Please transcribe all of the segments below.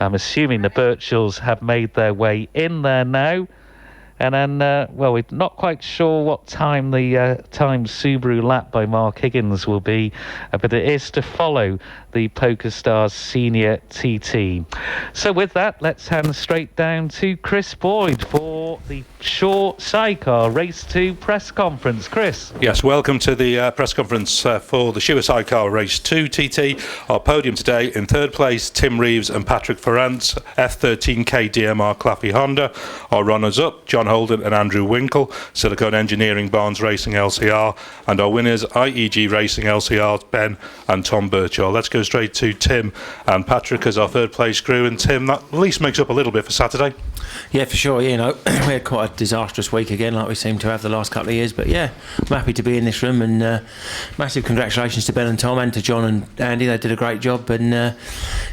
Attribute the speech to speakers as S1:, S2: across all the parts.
S1: I'm assuming the Birchells have made their way in there now. And then, well, we're not quite sure what time the time Subaru lap by Mark Higgins will be, but it is to follow the PokerStars Senior TT. So with that, let's hand straight down to Chris Boyd for the Shaw Sidecar Race 2 press conference. Chris.
S2: Yes, welcome to the press conference for the Shaw Sidecar Race 2 TT. Our podium today, in third place, Tim Reeves and Patrick Ferrance, F13K DMR Claffey Honda. Our runners-up, John Holden and Andrew Winkle, Silicone Engineering Barnes Racing LCR, and our winners, IEG Racing LCR, Ben and Tom Birchall. Let's go straight to Tim and Patrick as our third place crew. And Tim, that at least makes up a little bit for Saturday.
S3: Yeah, for sure. You know, we had quite a disastrous week again, like we seem to have the last couple of years. But yeah, I'm happy to be in this room, and massive congratulations to Ben and Tom and to John and Andy. They did a great job, and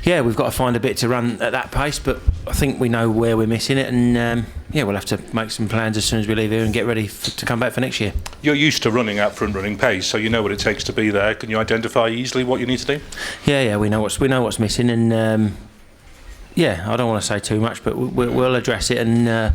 S3: yeah, we've got to find a bit to run at that pace, but I think we know where we're missing it, and yeah, we'll have to make some plans as soon as we leave here and get ready to come back for next year.
S2: You're used to running at front running pace, so you know what it takes to be there. Can you identify easily what you need to do?
S3: Yeah, we know what's missing, and yeah, I don't want to say too much, but we'll address it, and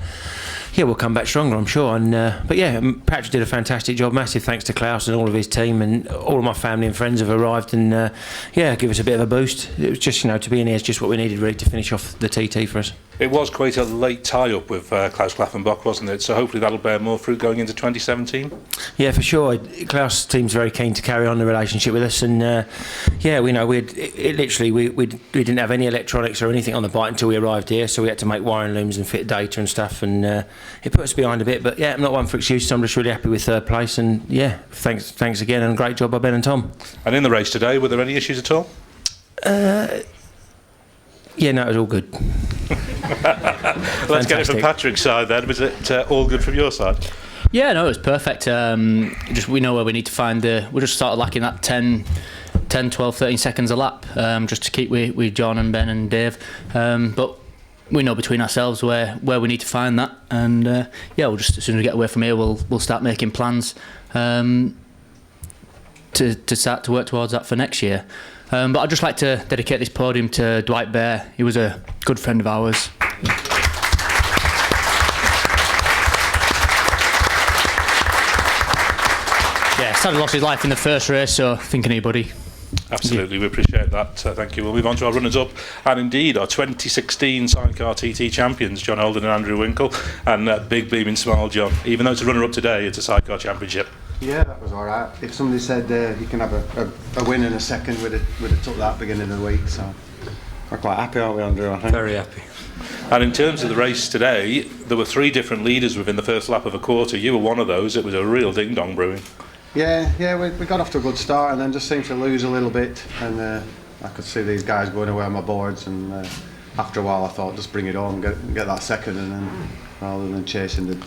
S3: yeah, we'll come back stronger, I'm sure. And but yeah, Patrick did a fantastic job. Massive thanks to Klaus and all of his team, and all of my family and friends have arrived, and yeah, give us a bit of a boost. It was just, you know, to be in here is just what we needed really to finish off the TT for us.
S2: It was quite a late tie-up with Klaus Klaffenbach, wasn't it? So hopefully that'll bear more fruit going into 2017.
S3: Yeah, for sure. Klaus' team's very keen to carry on the relationship with us, and yeah, we know we didn't have any electronics or anything on the bike until we arrived here, so we had to make wiring looms and fit data and stuff, and it put us behind a bit. But yeah, I'm not one for excuses. I'm just really happy with third place, and yeah, thanks again, and great job by Ben and Tom.
S2: And in the race today, were there any issues at all?
S3: Yeah, no, it was all good.
S2: Let's get it from Patrick's side then. Was it all good from your side?
S4: Yeah, no, it was perfect. Just we know where we need to find we just started lacking that 10, 12, 13 seconds a lap, just to keep with John and Ben and Dave. But we know between ourselves where we need to find that, and yeah, we'll just, as soon as we get away from here, we'll start making plans to start to work towards that for next year. But I'd just like to dedicate this podium to Dwight Bear. He was a good friend of ours. Yeah, sadly lost his life in the first race, so think of anybody.
S2: Absolutely, we appreciate that. Thank you. We'll move on to our runners-up, and indeed our 2016 Sidecar TT champions, John Holden and Andrew Winkle, and big beaming smile, John. Even though it's a runner-up today, it's a Sidecar championship.
S5: Yeah, that was all right. If somebody said you can have a win in a second, we'd have took that beginning of the week. So we're quite happy, aren't we, Andrew? I think.
S4: Very happy.
S2: And in terms of the race today, there were 3 different leaders within the first lap of a quarter. You were one of those. It was a real ding-dong brewing.
S5: Yeah, we got off to a good start and then just seemed to lose a little bit. And I could see these guys going away on my boards. And after a while, I thought, just bring it on, get that second, and then rather than chasing the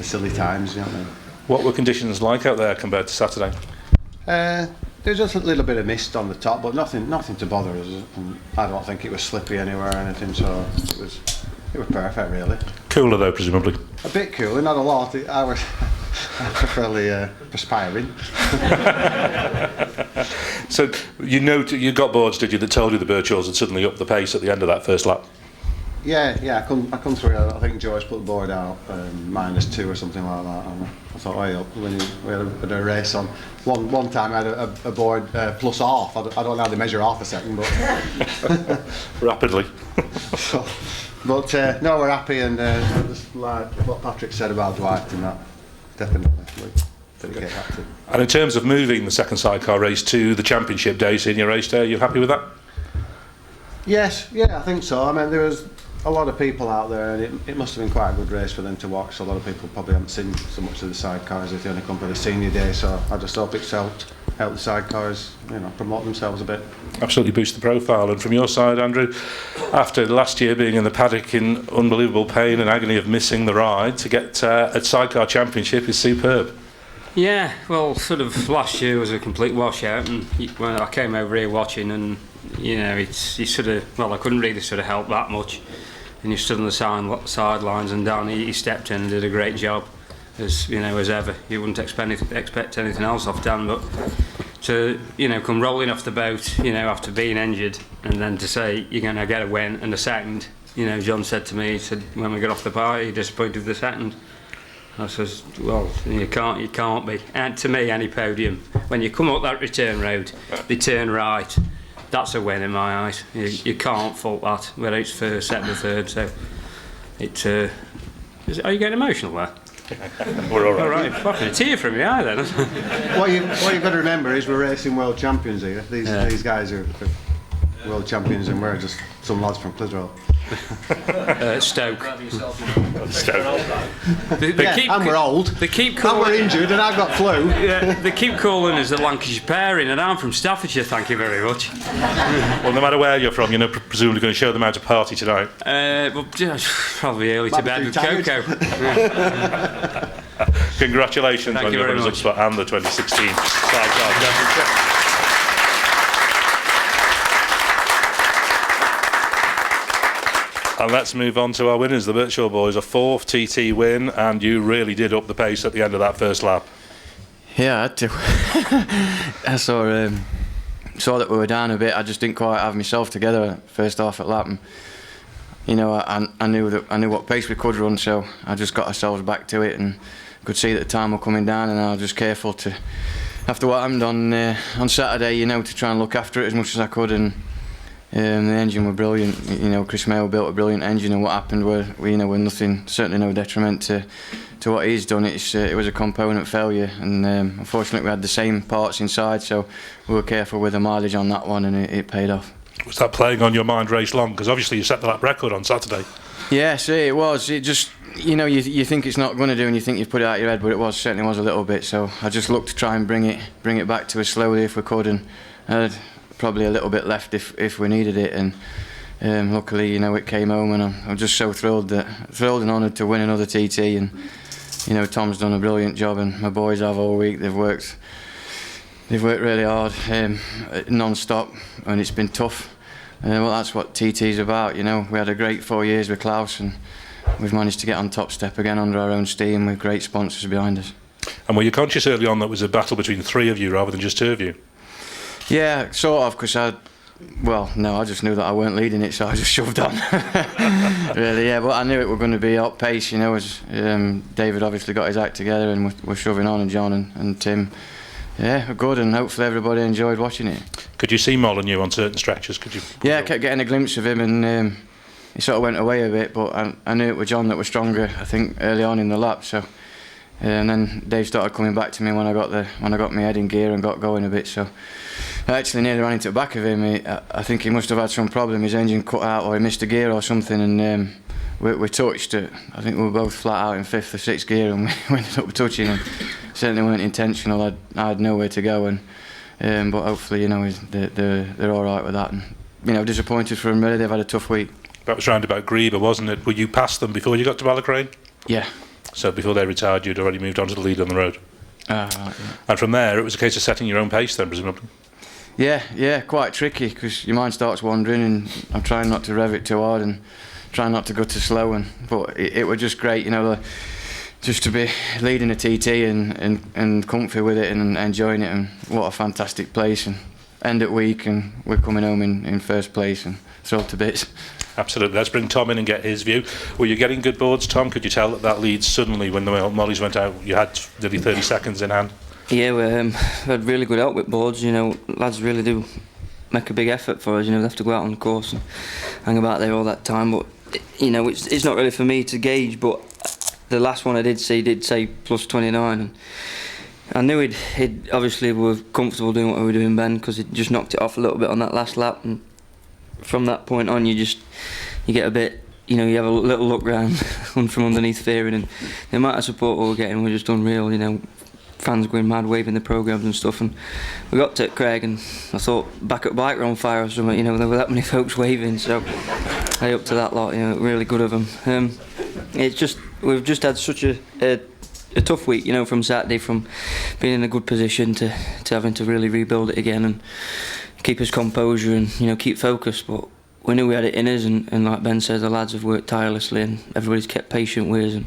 S5: silly times, you know what I mean?
S2: What were conditions like out there compared to Saturday?
S5: There's just a little bit of mist on the top, but nothing to bother us. And I don't think it was slippy anywhere or anything, so it was perfect, really.
S2: Cooler though, presumably.
S5: A bit cooler, not a lot. I was fairly perspiring.
S2: So you got boards, did you, that told you the Birchells had suddenly upped the pace at the end of that first lap?
S5: Yeah, I come through. I think Joyce put the board out -2 or something like that. And I thought, when we had a race on, one time I had a board plus half. I don't know how they measure half a second, but
S2: rapidly.
S5: But no, we're happy, and just like what Patrick said about Dwight and that, definitely. Dedicate that to.
S2: And in terms of moving the second sidecar race to the championship day, senior race day, are you happy with that?
S5: Yes, yeah, I think so. I mean, there was a lot of people out there, and it must have been quite a good race for them to watch. A lot of people probably haven't seen so much of the sidecars if they only come for the senior day, so I just hope it's helped the sidecars, promote themselves a bit.
S2: Absolutely boost the profile. And from your side, Andrew, after last year being in the paddock in unbelievable pain and agony of missing the ride, to get a sidecar championship is superb.
S6: Yeah, well, sort of last year was a complete washout, and when I came over here watching, and I couldn't really sort of help that much. And he stood on the sidelines, and down he stepped in and did a great job, as ever. You wouldn't expect anything else off Dan, but to come rolling off the boat, after being injured, and then to say you're going to get a win and a second. John said to me, he said, when we got off the bar, you're disappointed with the second. I says, well, you can't be. And to me, any podium, when you come up that return road, they turn right. That's a win in my eyes. You can't fault that, whether it's first, second, or third. So, are you getting emotional there?
S2: We're all right.
S6: All right, fucking a tear from your eye then.
S5: What you've got to remember is we're racing world champions here. These guys are world champions, and we're just some lads from Clitheroe.
S6: Stoke.
S5: And we're old.
S6: They keep
S5: And
S6: calling.
S5: we're injured, and I've got flu.
S6: Yeah, they keep calling us the Lancashire pairing, and I'm from Staffordshire. Thank you very much.
S2: Well, no matter where you're from, you're presumably going to show them how to party tonight.
S6: Well, probably early to bed with cocoa.
S2: Congratulations
S6: Thank
S2: on
S6: you
S2: your
S6: very
S2: runners-up
S6: much.
S2: spot and the 2016 Sidecar Championship. And let's move on to our winners. The Birchall boys, a 4th TT win, and you really did up the pace at the end of that first lap.
S7: Yeah, I had to. I saw that we were down a bit. I just didn't quite have myself together first half at lap. And, I knew what pace we could run, so I just got ourselves back to it and could see that the time were coming down. And I was just careful to, after what happened on Saturday, to try and look after it as much as I could. And the engine were brilliant. Chris Mayo built a brilliant engine, and what happened were nothing, certainly no detriment to what he's done. It was a component failure, and unfortunately we had the same parts inside, so we were careful with the mileage on that one, and it paid off.
S2: Was that playing on your mind race long? Because obviously you set the lap record on Saturday.
S7: Yes, it was. It just, you think it's not going to do, and you think you've put it out your head, but it certainly was a little bit. So I just looked to try and bring it back to us slowly if we could, and probably a little bit left if we needed it, and luckily it came home, and I'm just so thrilled and honoured to win another TT. And Tom's done a brilliant job, and my boys have all week. They've worked really hard, non-stop, and it's been tough. Well, that's what TT's about. We had a great 4 years with Klaus, and we've managed to get on top step again under our own steam with great sponsors behind us.
S2: And were you conscious early on that it was a battle between 3 of you rather than just 2 of you?
S7: Yeah, sort of, because I just knew that I weren't leading it, so I just shoved on. Really, yeah, but I knew it were going to be up pace, as David obviously got his act together, and we're shoving on, and John and Tim, yeah, were good, and hopefully everybody enjoyed watching it.
S2: Could you see Molyneux on certain stretches? Could you?
S7: Yeah, I kept getting a glimpse of him, and he sort of went away a bit, but I knew it was John that was stronger, I think, early on in the lap, so. And then Dave started coming back to me when I got my head in gear and got going a bit. So I actually nearly ran into the back of him. I think he must have had some problem. His engine cut out, or he missed a gear or something. And we touched it. I think we were both flat out in 5th or 6th gear, and we ended up touching him. Certainly weren't intentional. I had nowhere to go, and but hopefully they're all right with that. And disappointed for them. Really, they've had a tough week.
S2: That was round about Grieber, wasn't it? Were you past them before you got to Ballacrane?
S7: Yeah.
S2: So before they retired, you'd already moved on to the lead on the road.
S7: Right, yeah.
S2: And from there, it was a case of setting your own pace then, presumably.
S7: Yeah, quite tricky, because your mind starts wandering, and I'm trying not to rev it too hard and trying not to go too slow. But it was just great, just to be leading a TT and comfy with it and enjoying it. And what a fantastic place, and end at week, and we're coming home in first place, and thrilled to bits.
S2: Absolutely. Let's bring Tom in and get his view. Were you getting good boards, Tom? Could you tell that lead suddenly when the mollies went out? You had nearly 30 seconds in hand.
S8: Yeah, we had really good outwit boards. Lads really do make a big effort for us. They have to go out on the course and hang about there all that time. But it's not really for me to gauge. But the last one I did say plus 29, and I knew he'd obviously were comfortable doing what we were doing, Ben, because he just knocked it off a little bit on that last lap. And from that point on, you get a bit, you have a little look round from underneath fearing, and the amount of support we were getting was just unreal. Fans going mad, waving the programmes and stuff. And we got to Craig, and I thought backup bike were on fire or something. There were that many folks waving, so hey up to that lot. Really good of them. We've just had such a tough week, from Saturday, from being in a good position to having to really rebuild it again and keep his composure and keep focused. But we knew we had it in us, and like Ben says, the lads have worked tirelessly, and everybody's kept patient with us. And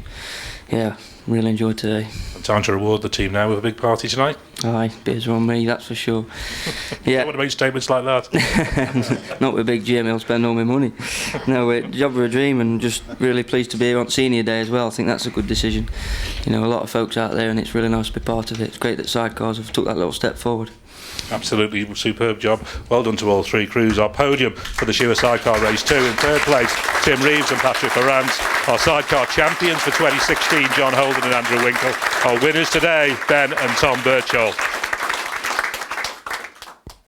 S8: yeah, really enjoyed today.
S2: Time to reward the team now with a big party tonight.
S8: Aye, beers are on me, that's for sure.
S2: You
S8: Yeah,
S2: don't want to make statements like that.
S8: not with Big Jim, he'll spend all my money. No, job of a dream, and just really pleased to be here on senior day as well. I think that's a good decision. You know, a lot of folks out there, and it's really nice to be part of it. It's great that Sidecars have took that little step forward.
S2: Absolutely superb job. Well done to all three crews. Our podium for the Shewer Sidecar Race 2. In third place, Tim Reeves and Patrick Ferrance. Our sidecar champions for 2016, John Holden and Andrew Winkle. Our winners today, Ben and Tom Birchall.